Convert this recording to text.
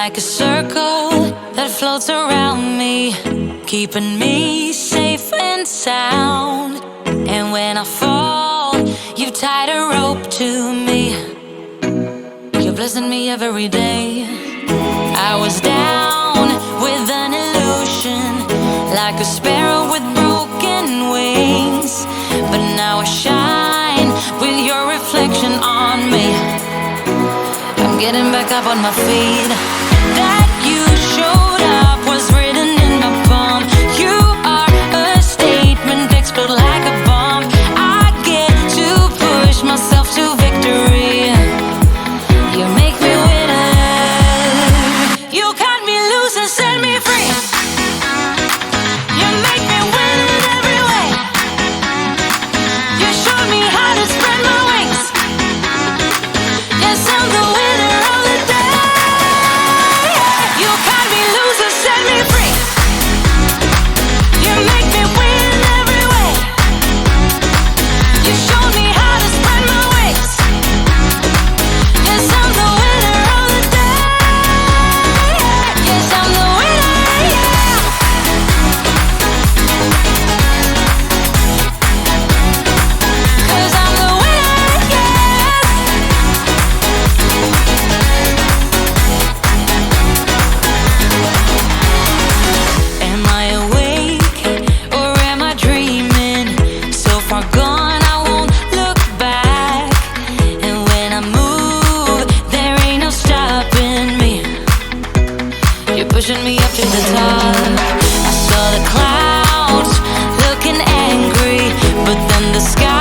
like a circle that floats around me, keeping me safe and sound. And when I fall, you tied a rope to me. You're blessing me every day. I was down with an illusion, like a sparrow with broken wings, but now I shine with your reflection on me. I'm getting back up on my feet. That you showed up was written in my palm. You are a statement, explode like a bomb. I get to push myself to victory. You make me winner. You cut me loose and set me free. You make me win in every way. You showed me how to spread my wings. Yes, I'm the winner of the day. You cut me loose and set me free. You make me win in every way. You showed me how to spread my wings. Yes, I'm the winner of the day. Yes, I'm the winner, yeah. 'Cause I'm the winner, yes. Am I awake or am I dreaming? So far gone, I won't look back. And when I move, there ain't no stopping me. You're pushing me up to the top. I saw the clouds looking angry, but then the sky